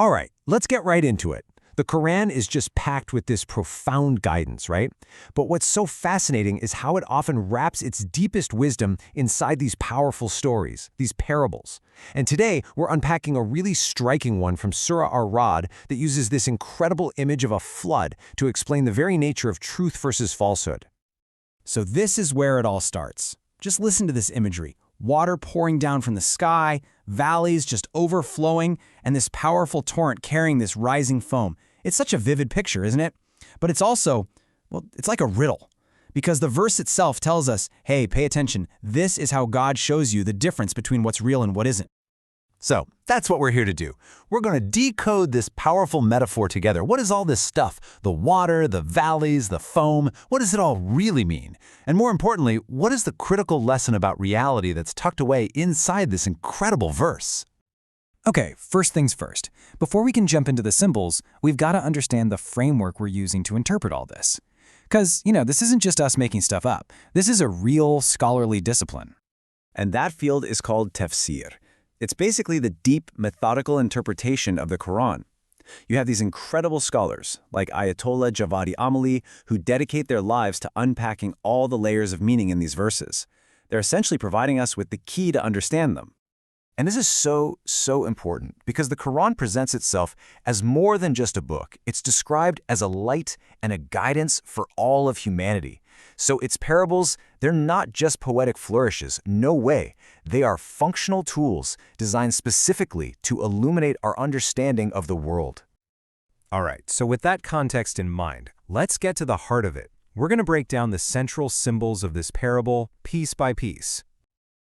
All right, let's get right into it. The Quran is just packed with this profound guidance, right? But what's so fascinating is how it often wraps its deepest wisdom inside these powerful stories, these parables. And today, we're unpacking a really striking one from Surah Ar-Raʿd that uses this incredible image of a flood to explain the very nature of truth versus falsehood. So this is where it all starts. Just listen to this imagery. Water pouring down from the sky, valleys just overflowing, and this powerful torrent carrying this rising foam. It's such a vivid picture, isn't it? But it's also, well, it's like a riddle. Because the verse itself tells us, hey, pay attention, this is how God shows you the difference between what's real and what isn't. So that's what we're here to do. We're going to decode this powerful metaphor together. What is all this stuff? The water, the valleys, the foam, what does it all really mean? And more importantly, what is the critical lesson about reality that's tucked away inside this incredible verse? Okay, first things first. Before we can jump into the symbols, we've got to understand the framework we're using to interpret all this. Because, this isn't just us making stuff up. This is a real scholarly discipline. And that field is called Tafsir. It's basically the deep, methodical interpretation of the Qur'an. You have these incredible scholars, like Ayatollah Javadi Amoli, who dedicate their lives to unpacking all the layers of meaning in these verses. They're essentially providing us with the key to understand them. And this is so important because the Quran presents itself as more than just a book. It's described as a light and a guidance for all of humanity. So its parables, they're not just poetic flourishes. No way. They are functional tools designed specifically to illuminate our understanding of the world. All right, so with that context in mind, let's get to the heart of it. We're going to break down the central symbols of this parable piece by piece.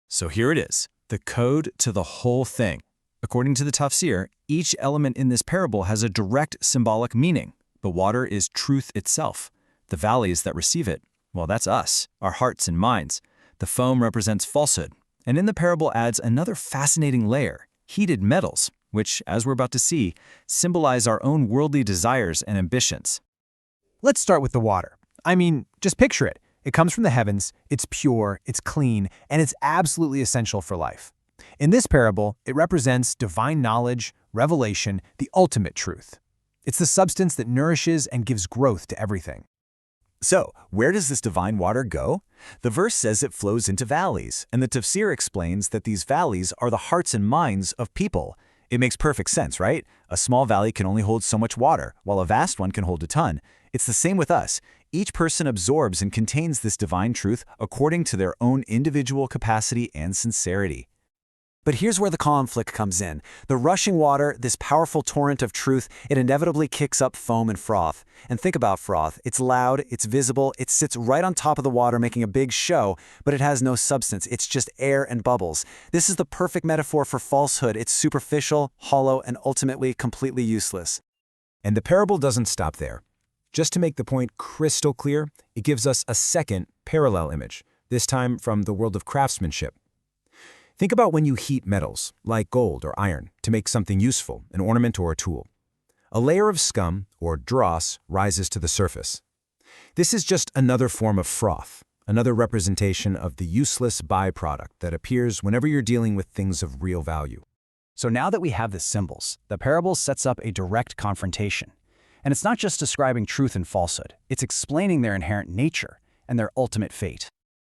So here it is. The code to the whole thing. According to the Tafsir, each element in this parable has a direct symbolic meaning. The water is truth itself. The valleys that receive it, well, that's us, our hearts and minds. The foam represents falsehood. And in the parable adds another fascinating layer, heated metals, which, as we're about to see, symbolize our own worldly desires and ambitions. Let's start with the water. I mean, just picture it. It comes from the heavens, it's pure, it's clean, and it's absolutely essential for life. In this parable, it represents divine knowledge, revelation, the ultimate truth. It's the substance that nourishes and gives growth to everything. So, where does this divine water go? The verse says it flows into valleys, and the Tafsir explains that these valleys are the hearts and minds of people. It makes perfect sense, right? A small valley can only hold so much water, while a vast one can hold a ton. It's the same with us. Each person absorbs and contains this divine truth according to their own individual capacity and sincerity. But here's where the conflict comes in. The rushing water, this powerful torrent of truth, it inevitably kicks up foam and froth. And think about froth. It's loud, it's visible, it sits right on top of the water making a big show, but it has no substance. It's just air and bubbles. This is the perfect metaphor for falsehood. It's superficial, hollow, and ultimately completely useless. And the parable doesn't stop there. Just to make the point crystal clear, it gives us a second parallel image, this time from the world of craftsmanship. Think about when you heat metals, like gold or iron, to make something useful, an ornament or a tool. A layer of scum, or dross, rises to the surface. This is just another form of froth, another representation of the useless byproduct that appears whenever you're dealing with things of real value. So now that we have the symbols, the parable sets up a direct confrontation. And it's not just describing truth and falsehood, it's explaining their inherent nature and their ultimate fate.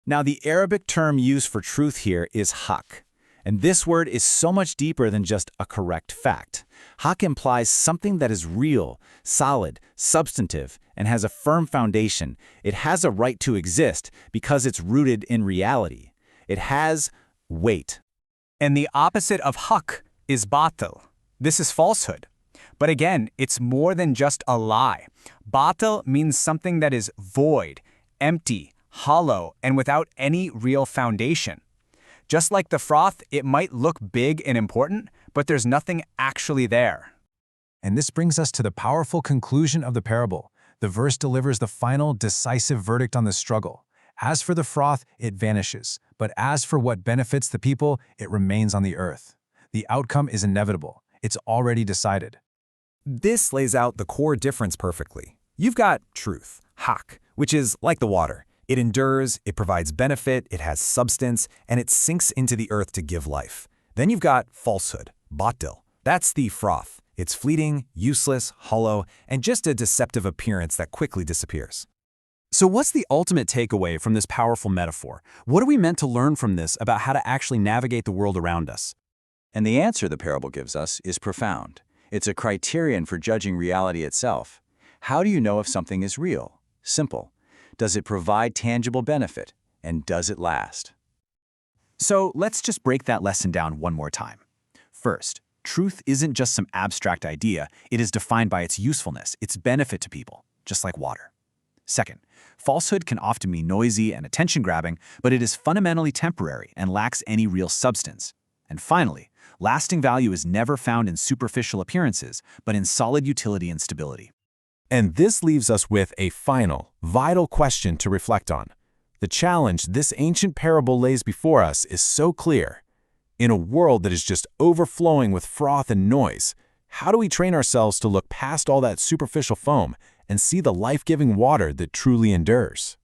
Now, the Arabic term used for truth here is haqq. And this word is so much deeper than just a correct fact. Haqq implies something that is real, solid, substantive, and has a firm foundation. It has a right to exist because it's rooted in reality. It has weight. And the opposite of haqq is batil. This is falsehood. But again, it's more than just a lie. Batil means something that is void, empty, hollow, and without any real foundation. Just like the froth, it might look big and important, but there's nothing actually there. And this brings us to the powerful conclusion of the parable. The verse delivers the final, decisive verdict on the struggle. As for the froth, it vanishes, but as for what benefits the people, it remains on the earth. The outcome is inevitable. It's already decided. This lays out the core difference perfectly. You've got truth, haqq, which is like the water. It endures, it provides benefit, it has substance, and it sinks into the earth to give life. Then you've got falsehood, batil. That's the froth. It's fleeting, useless, hollow, and just a deceptive appearance that quickly disappears. So what's the ultimate takeaway from this powerful metaphor? What are we meant to learn from this about how to actually navigate the world around us? And the answer the parable gives us is profound. It's a criterion for judging reality itself. How do you know if something is real? Simple. Does it provide tangible benefit? And does it last? So let's just break that lesson down one more time. First, truth isn't just some abstract idea. It is defined by its usefulness, its benefit to people, just like water. Second, falsehood can often be noisy and attention-grabbing, but it is fundamentally temporary and lacks any real substance. And finally, lasting value is never found in superficial appearances, but in solid utility and stability. And this leaves us with a final, vital question to reflect on. The challenge this ancient parable lays before us is so clear. In a world that is just overflowing with froth and noise, how do we train ourselves to look past all that superficial foam and see the life-giving water that truly endures?